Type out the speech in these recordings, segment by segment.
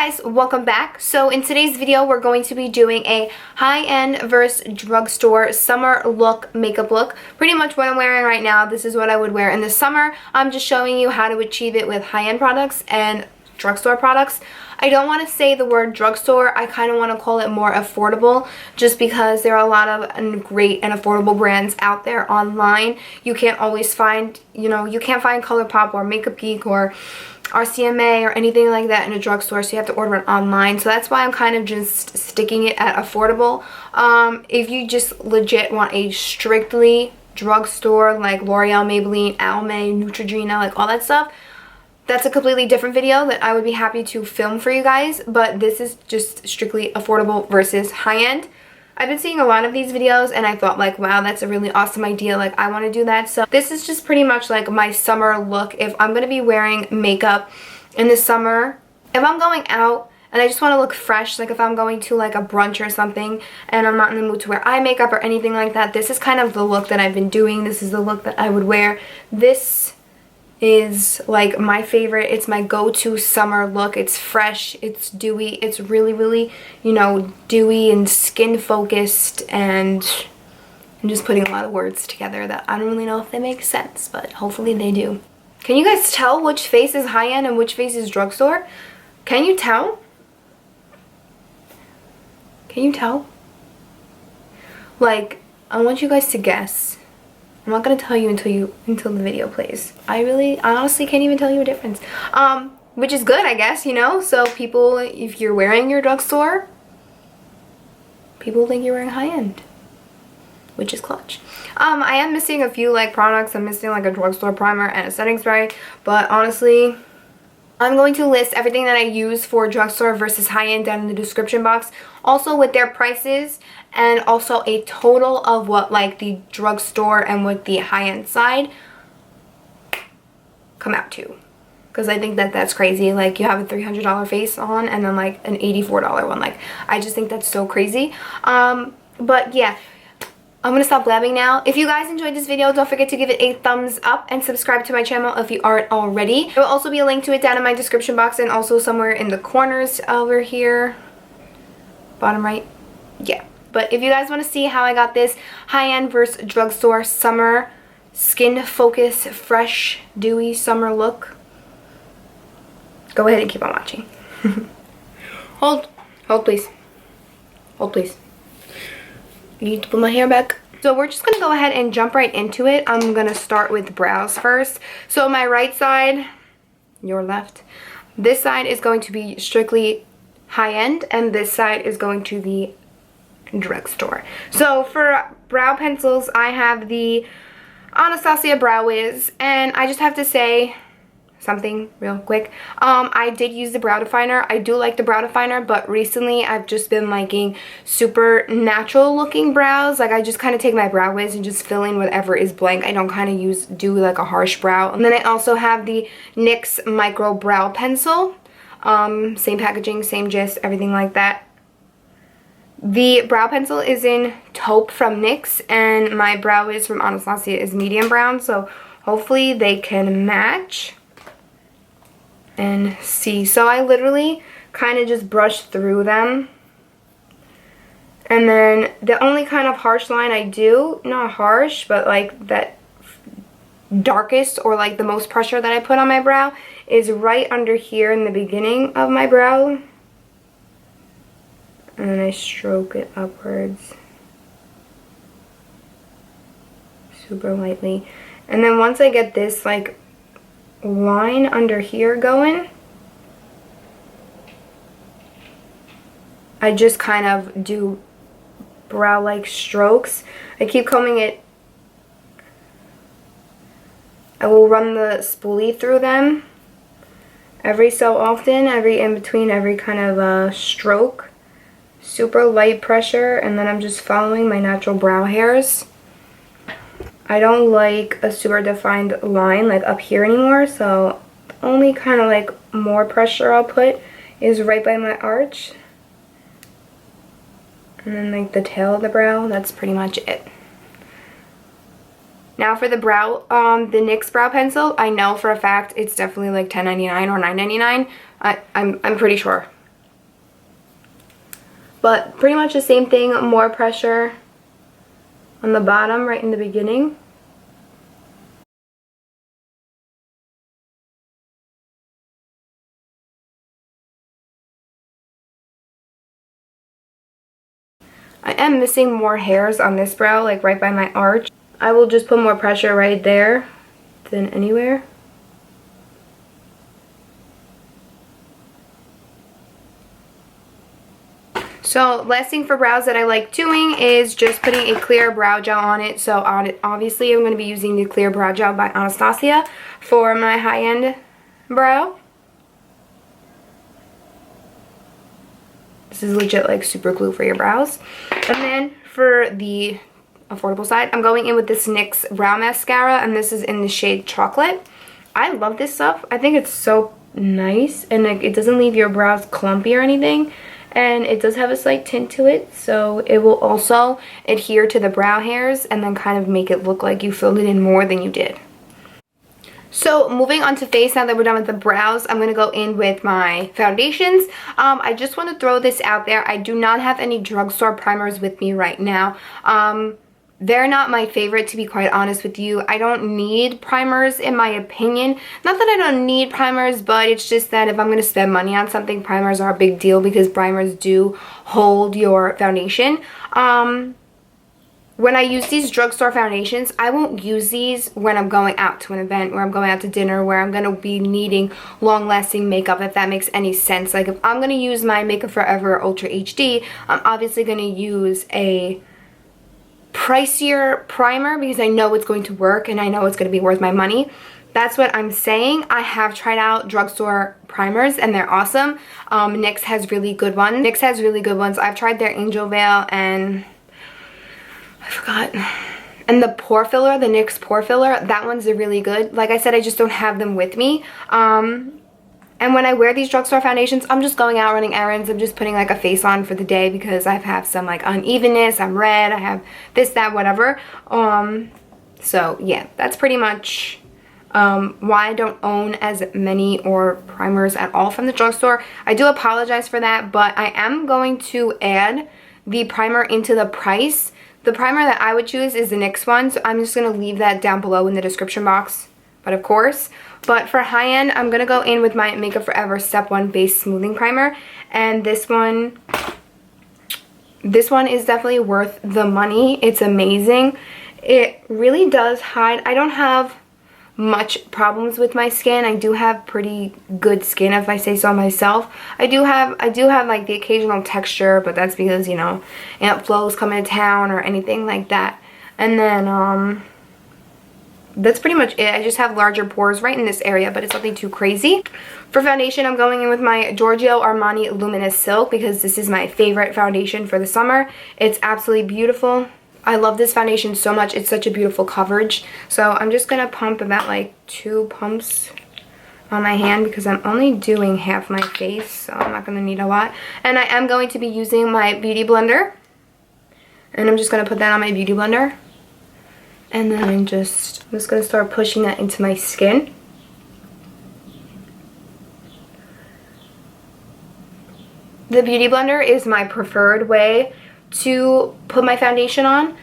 guys, welcome back. So in today's video we're going to be doing a high-end versus drugstore summer look, makeup look. Pretty much what I'm wearing right now, this is what I would wear in the summer. I'm just showing you how to achieve it with high-end products and drugstore products. I don't want to say the word drugstore, I kind of want to call it more affordable, just because there are a lot of great and affordable brands out there online. You can't always find, you can't find ColourPop or Makeup Geek or RCMA or anything like that in a drugstore, so you have to order it online. So that's why I'm kind of just sticking it at affordable. If you just legit want a strictly drugstore like L'Oreal, Maybelline, Almay, Neutrogena, like all that stuff, that's a completely different video that I would be happy to film for you guys. But this is just strictly affordable versus high-end. I've been seeing a lot of these videos and I thought like, wow, that's a really awesome idea, like I want to do that. So this is just pretty much like my summer look. If I'm going to be wearing makeup in the summer, if I'm going out and I just want to look fresh, like if I'm going to like a brunch or something and I'm not in the mood to wear eye makeup or anything like that, this is kind of the look that I've been doing. This is the look that I would wear. This is like my favorite. It's my go-to summer look. It's fresh, it's dewy, it's really dewy and skin focused, and I'm just putting a lot of words together that I don't really know if they make sense, but hopefully they do. Can you guys tell which face is high-end and which face is drugstore? Can you tell? Can you tell? Like, I want you guys to guess. I'm not gonna tell you until the video plays. I honestly can't even tell you a difference. Which is good, I guess, so people, if you're wearing your drugstore, people think you're wearing high-end, which is clutch. I am missing a few like products. I'm missing like a drugstore primer and a setting spray, but honestly, I'm going to list everything that I use for drugstore versus high-end down in the description box, also with their prices, and also a total of what like the drugstore and what the high-end side come out to. Because I think that that's crazy. Like, you have a $300 face on and then like an $84 one. Like, I just think that's so crazy. But yeah, I'm gonna stop blabbing now. If you guys enjoyed this video, don't forget to give it a thumbs up and subscribe to my channel if you aren't already. There will also be a link to it down in my description box and also somewhere in the corners over here. Bottom right. Yeah. But if you guys want to see how I got this high-end versus drugstore summer skin focus, fresh, dewy summer look, go ahead and keep on watching. Hold please. Hold please. I need to put my hair back. So we're just going to go ahead and jump right into it. I'm going to start with brows first. So my right side, your left, this side is going to be strictly high-end and this side is going to be drugstore. So for brow pencils, I have the Anastasia Brow Wiz, and I just have to say something real quick. I did use the brow definer. I do like the brow definer, but recently I've just been liking super natural looking brows. Like, I just kind of take my Brow Wiz and just fill in whatever is blank. I don't kind of do like a harsh brow. And then I also have the NYX Micro Brow Pencil. Same packaging, same gist, everything like that. The brow pencil is in taupe from NYX, and my Brow Wiz from Anastasia is medium brown, so hopefully they can match and see. So I literally kind of just brush through them, and then the only kind of harsh line I do, not harsh, but like that darkest or like the most pressure that I put on my brow is right under here in the beginning of my brow. And then I stroke it upwards super lightly. And then once I get this like line under here going, I just kind of do brow like strokes. I keep combing it. I will run the spoolie through them every so often, in between every kind of stroke. Super light pressure, and then I'm just following my natural brow hairs. I don't like a super defined line like up here anymore, so the only kind of like more pressure I'll put is right by my arch. And then like the tail of the brow, that's pretty much it. Now for the brow, the NYX brow pencil, I know for a fact it's definitely like $10.99 or $9.99. I'm pretty sure. But pretty much the same thing, more pressure on the bottom right in the beginning. I am missing more hairs on this brow, like right by my arch. I will just put more pressure right there than anywhere. So last thing for brows that I like doing is just putting a clear brow gel on it. So obviously I'm going to be using the Clear Brow Gel by Anastasia for my high-end brow. This is legit like super glue for your brows. And then for the affordable side, I'm going in with this NYX Brow Mascara, and this is in the shade Chocolate. I love this stuff. I think it's so nice, and like, it doesn't leave your brows clumpy or anything. And it does have a slight tint to it, so it will also adhere to the brow hairs and then kind of make it look like you filled it in more than you did. So moving on to face, now that we're done with the brows, I'm going to go in with my foundations. I just want to throw this out there. I do not have any drugstore primers with me right now. They're not my favorite, to be quite honest with you. I don't need primers, in my opinion. Not that I don't need primers, but it's just that if I'm going to spend money on something, primers are a big deal because primers do hold your foundation. When I use these drugstore foundations, I won't use these when I'm going out to an event, where I'm going out to dinner, where I'm going to be needing long-lasting makeup, if that makes any sense. Like if I'm going to use my Makeup Forever Ultra HD, I'm obviously going to use a pricier primer because I know it's going to work and I know it's going to be worth my money. That's what I'm saying. I have tried out drugstore primers and they're awesome. NYX has really good ones. NYX has really good ones. I've tried their Angel Veil and I forgot. And the pore filler, the NYX pore filler, that one's really good. Like I said, I just don't have them with me. And when I wear these drugstore foundations, I'm just going out running errands. I'm just putting like a face on for the day because I have some like unevenness. I'm red. I have this, that, whatever. So yeah, that's pretty much why I don't own as many or primers at all from the drugstore. I do apologize for that, but I am going to add the primer into the price. The primer that I would choose is the NYX one, so I'm just going to leave that down below in the description box. But of course, but for high-end, I'm going to go in with my Makeup Forever Step 1 Base Smoothing Primer. And this one is definitely worth the money. It's amazing. It really does hide. I don't have much problems with my skin. I do have pretty good skin, if I say so myself. I do have like the occasional texture, but that's because, you know, Aunt Flo's coming to town or anything like that. And then that's pretty much it. I just have larger pores right in this area, but it's nothing too crazy. For foundation, I'm going in with my Giorgio Armani Luminous Silk because this is my favorite foundation for the summer. It's absolutely beautiful. I love this foundation so much. It's such a beautiful coverage. So I'm just going to pump about like 2 pumps on my hand because I'm only doing half my face, so I'm not going to need a lot. And I am going to be using my Beauty Blender. And I'm just going to put that on my Beauty Blender. And then I'm just going to start pushing that into my skin. The Beauty Blender is my preferred way to put my foundation on.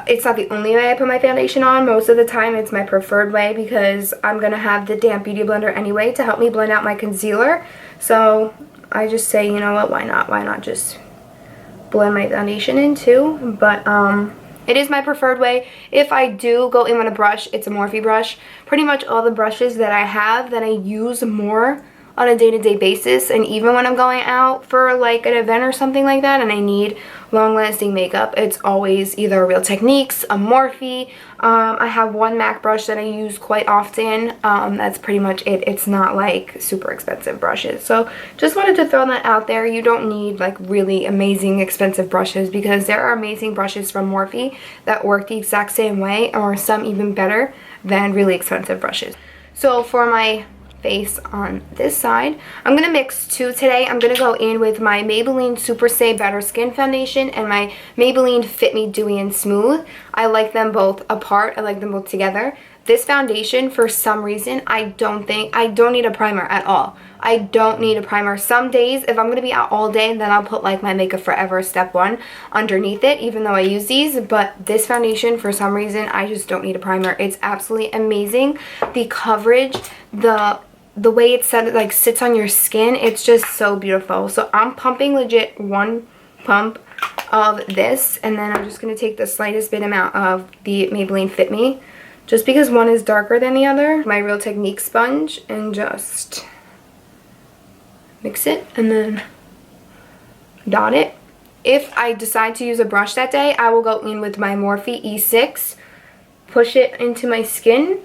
It's not the only way I put my foundation on. Most of the time it's my preferred way because I'm going to have the damp Beauty Blender anyway to help me blend out my concealer. So I just say, you know what, why not? Why not just blend my foundation in too? But it is my preferred way. If I do go in with a brush, it's a Morphe brush. Pretty much all the brushes that I have that I use more on a day-to-day basis, and even when I'm going out for like an event or something like that and I need long-lasting makeup, it's always either Real Techniques, a Morphe. I have one MAC brush that I use quite often. That's pretty much it. It's not like super expensive brushes. So just wanted to throw that out there. You don't need like really amazing expensive brushes because there are amazing brushes from Morphe that work the exact same way, or some even better than really expensive brushes. So for my face on this side, I'm going to mix two today. I'm going to go in with my Maybelline Super Stay Better Skin Foundation and my Maybelline Fit Me Dewy and Smooth. I like them both apart. I like them both together. this foundation, for some reason, I don't need a primer at all. I don't need a primer. Some days, if I'm going to be out all day, then I'll put like my Makeup Forever Step 1 underneath it, even though I use these. But this foundation, for some reason, I just don't need a primer. It's absolutely amazing. The coverage, the way it sits on your skin, it's just so beautiful. So I'm pumping legit 1 pump of this, and then I'm just going to take the slightest bit amount of the Maybelline Fit Me, just because one is darker than the other. My Real Technique sponge, and just mix it and then dot it. If I decide to use a brush that day, I will go in with my Morphe E6, push it into my skin,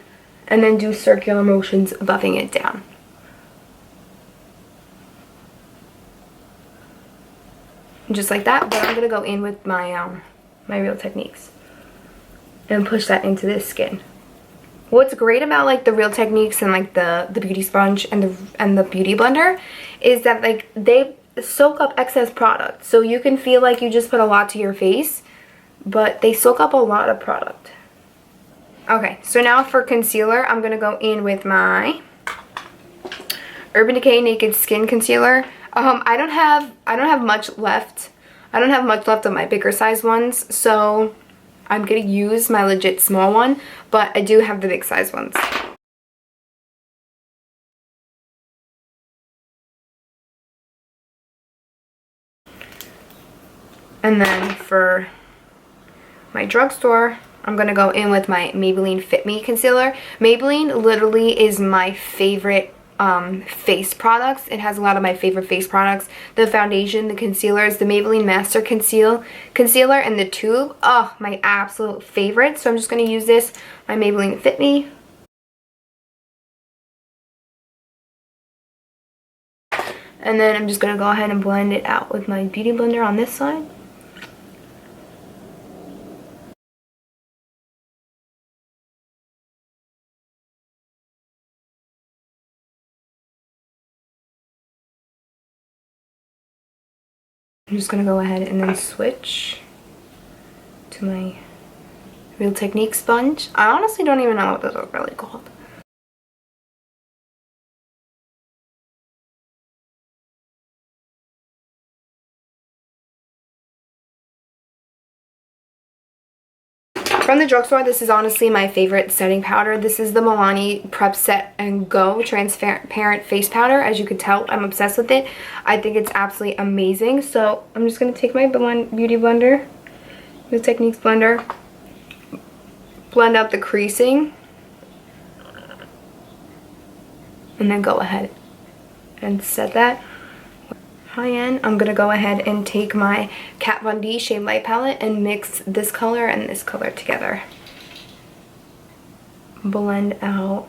and then do circular motions buffing it down. Just like that. But I'm going to go in with my my Real Techniques and push that into this skin. What's great about like the Real Techniques and like the beauty sponge and the beauty blender is that like they soak up excess product, so you can feel like you just put a lot to your face, but they soak up a lot of product. Okay, so now for concealer, I'm gonna go in with my Urban Decay Naked Skin Concealer. I don't have much left. I don't have much left of my bigger size ones, so I'm gonna use my legit small one, but I do have the big size ones. And then for my drugstore, I'm gonna go in with my Maybelline Fit Me Concealer. Maybelline literally is my favorite face products. It has a lot of my favorite face products. The foundation, the concealers, the Maybelline Master Concealer, and the tube. Oh, my absolute favorite. So I'm just going to use this, my Maybelline Fit Me. And then I'm just going to go ahead and blend it out with my beauty blender on this side. I'm just going to go ahead and then switch to my Real Technique sponge. I honestly don't even know what those are really called. From the drugstore, this is honestly my favorite setting powder. This is the Milani Prep Set and Go Transparent Face Powder. As you can tell, I'm obsessed with it. I think it's absolutely amazing. So I'm just going to take my beauty blender, the Techniques blender, blend out the creasing, and then go ahead and set that. High end, I'm going to go ahead and take my Kat Von D Shade Light palette and mix this color and this color together. Blend out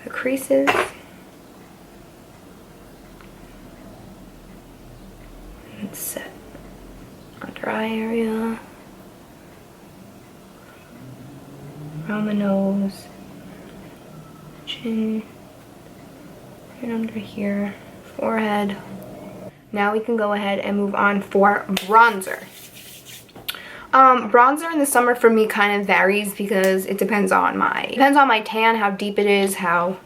the creases. And set under eye area. Around the nose. Chin. Right under here. Forehead. Now we can go ahead and move on for bronzer. Bronzer in the summer for me kind of varies because it depends on my tan, how deep it is, how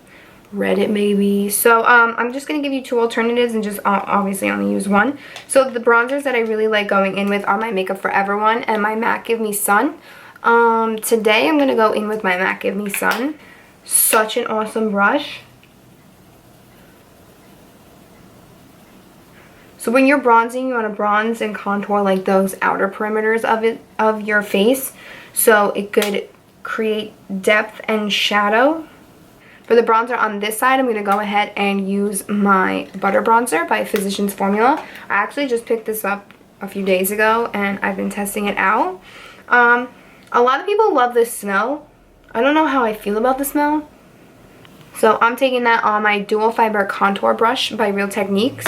red it may be. So I'm just going to give you 2 alternatives and just obviously only use one. So the bronzers that I really like going in with are my Makeup Forever one and my MAC Give Me Sun. Today I'm going to go in with my MAC Give Me Sun. Such an awesome brush. So when you're bronzing, you want to bronze and contour like those outer perimeters of your face, so it could create depth and shadow. For the bronzer on this side, I'm going to go ahead and use my Butter Bronzer by Physicians Formula. I actually just picked this up a few days ago and I've been testing it out. A lot of people love this smell. I don't know how I feel about the smell. So I'm taking that on my Dual Fiber Contour Brush by Real Techniques.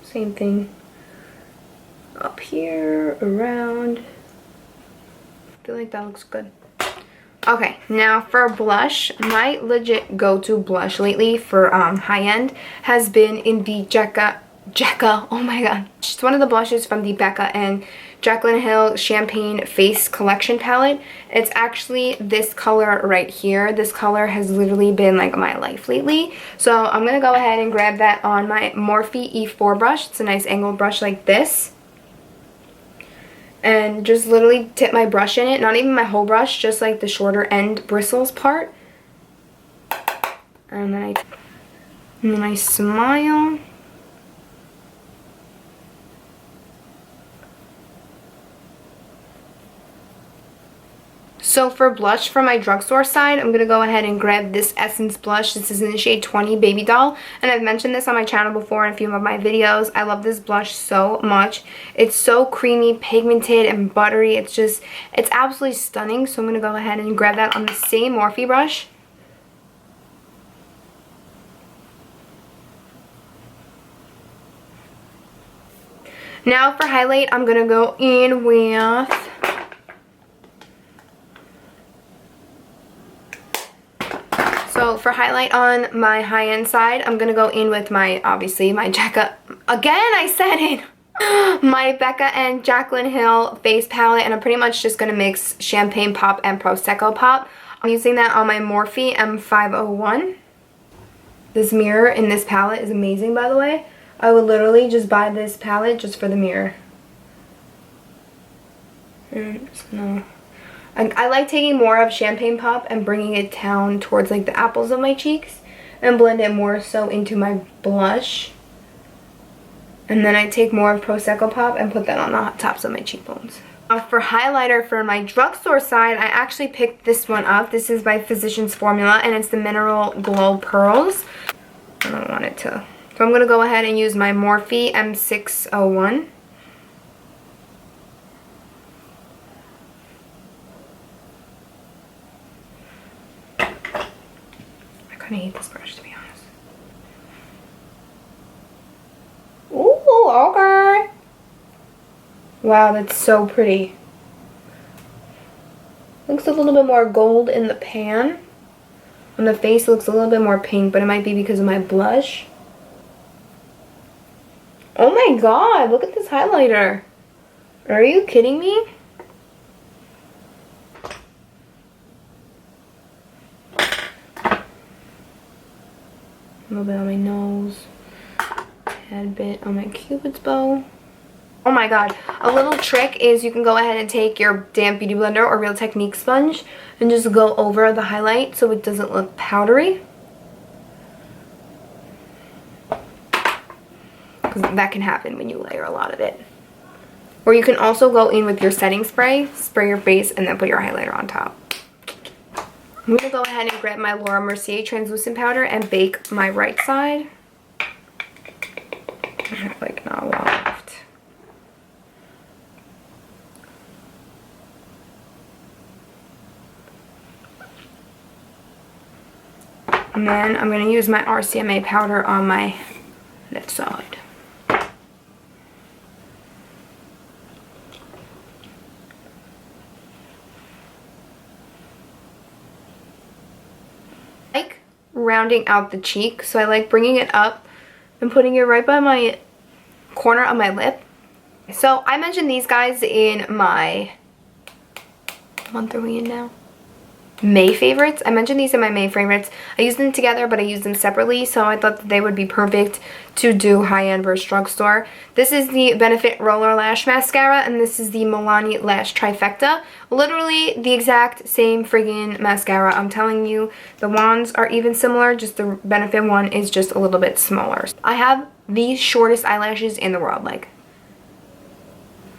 Same thing up here, around. I feel like that looks good. Okay, now for blush, my legit go-to blush lately for high-end has been in the Becca. Oh my god. It's one of the blushes from the Becca and Jaclyn Hill Champagne Face Collection palette. It's actually this color right here. This color has literally been like my life lately. So I'm going to go ahead and grab that on my Morphe E4 brush. It's a nice angled brush like this. And just literally tip my brush in it. Not even my whole brush, just like the shorter end bristles part. And then I smile. So for blush from my drugstore side, I'm going to go ahead and grab this Essence blush. This is in the shade 20 Baby Doll. And I've mentioned this on my channel before in a few of my videos. I love this blush so much. It's so creamy, pigmented, and buttery. It's absolutely stunning. So I'm going to go ahead and grab that on the same Morphe brush. Now for highlight, I'm going to go in with... So for highlight on my high-end side, I'm going to go in with obviously my Becca, again I said it, my Becca and Jaclyn Hill face palette, and I'm pretty much just going to mix Champagne Pop and Prosecco Pop. I'm using that on my Morphe M501. This mirror in this palette is amazing, by the way. I would literally just buy this palette just for the mirror. I like taking more of Champagne Pop and bringing it down towards like the apples of my cheeks and blend it more so into my blush. And then I take more of Prosecco Pop and put that on the tops of my cheekbones. Now for highlighter for my drugstore side, I actually picked this one up. This is by Physicians Formula and it's the Mineral Glow Pearls. I don't want it to. So I'm going to go ahead and use my Morphe M601. I hate this brush, to be honest. Ooh, okay. Wow, that's so pretty. Looks a little bit more gold in the pan. On the face, it looks a little bit more pink, but it might be because of my blush. Oh my god, look at this highlighter. Are you kidding me? A little bit on my nose, a bit on my cupid's bow. Oh my god, a little trick is you can go ahead and take your damp beauty blender or Real Technique sponge and just go over the highlight so it doesn't look powdery. Because that can happen when you layer a lot of it. Or you can also go in with your setting spray, spray your face, and then put your highlighter on top. I'm going to go ahead and grab my Laura Mercier translucent powder and bake my right side. I have like not a lot left. And then I'm going to use my RCMA powder on my left side. Rounding out the cheek, so I like bringing it up and putting it right by my corner of my lip. So I mentioned these guys in my month are we in now? May favorites. I mentioned these in my May favorites. I use them together, but I use them separately, so I thought that they would be perfect to do high-end versus drugstore. This is the Benefit Rollerlash Mascara, and this is the Milani Lash Trifecta. Literally the exact same friggin' mascara. I'm telling you, the wands are even similar, just the Benefit one is just a little bit smaller. I have the shortest eyelashes in the world, like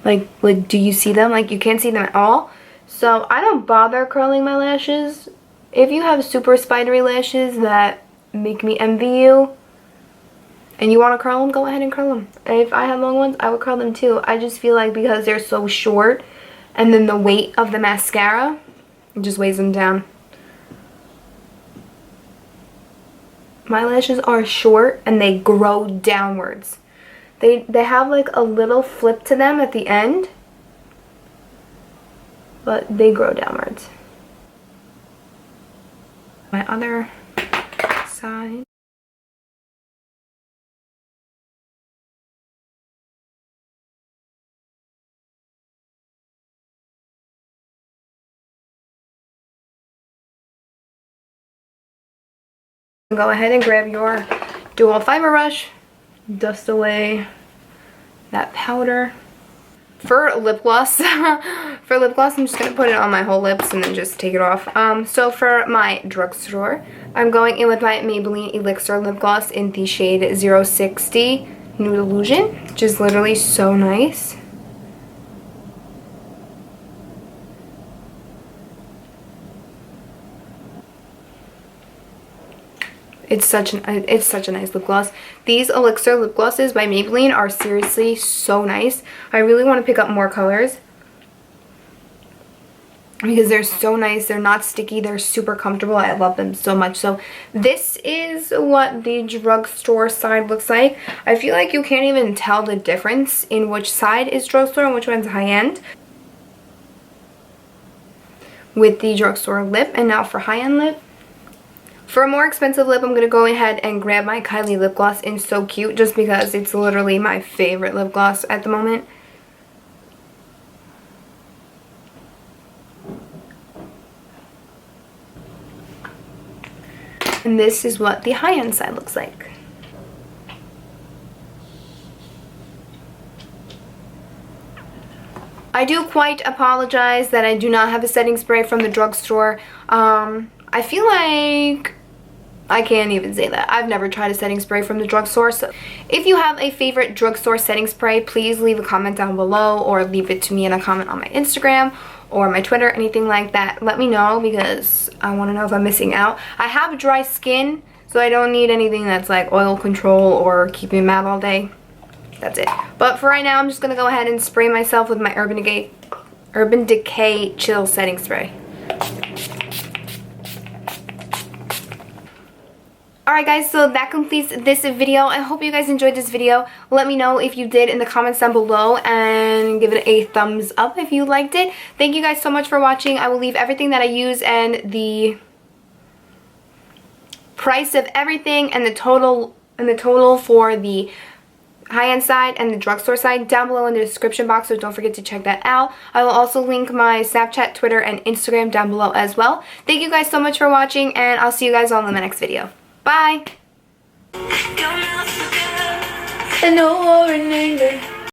do you see them? Like, you can't see them at all. So I don't bother curling my lashes. If you have super spidery lashes that make me envy you and you want to curl them, go ahead and curl them. If I had long ones, I would curl them too. I just feel like because they're so short and then the weight of the mascara, it just weighs them down. My lashes are short and they grow downwards. They have like a little flip to them at the end, but they grow downwards. My other side. Go ahead and grab your dual fiber brush, dust away that powder. For lip gloss, I'm just going to put it on my whole lips and then just take it off. So for my drugstore, I'm going in with my Maybelline Elixir lip gloss in the shade 060 Nude Illusion, which is literally so nice. It's such a nice lip gloss. These Elixir lip glosses by Maybelline are seriously so nice. I really want to pick up more colors because they're so nice. They're not sticky. They're super comfortable. I love them so much. So this is what the drugstore side looks like. I feel like you can't even tell the difference in which side is drugstore and which one's high-end with the drugstore lip. And now for high-end lip. For a more expensive lip, I'm going to go ahead and grab my Kylie lip gloss in So Cute, just because it's literally my favorite lip gloss at the moment. And this is what the high-end side looks like. I do quite apologize that I do not have a setting spray from the drugstore. I feel like I can't even say that. I've never tried a setting spray from the drugstore. So if you have a favorite drugstore setting spray, please leave a comment down below or leave it to me in a comment on my Instagram or my Twitter, anything like that. Let me know because I want to know if I'm missing out. I have dry skin, so I don't need anything that's like oil control or keep me matte all day. That's it. But for right now, I'm just going to go ahead and spray myself with my Urban Decay Chill Setting Spray. Alright guys, so that completes this video. I hope you guys enjoyed this video. Let me know if you did in the comments down below and give it a thumbs up if you liked it. Thank you guys so much for watching. I will leave everything that I use and the price of everything and the total for the high-end side and the drugstore side down below in the description box, so don't forget to check that out. I will also link my Snapchat, Twitter, and Instagram down below as well. Thank you guys so much for watching, and I'll see you guys all in the next video. Bye! And no more in anger.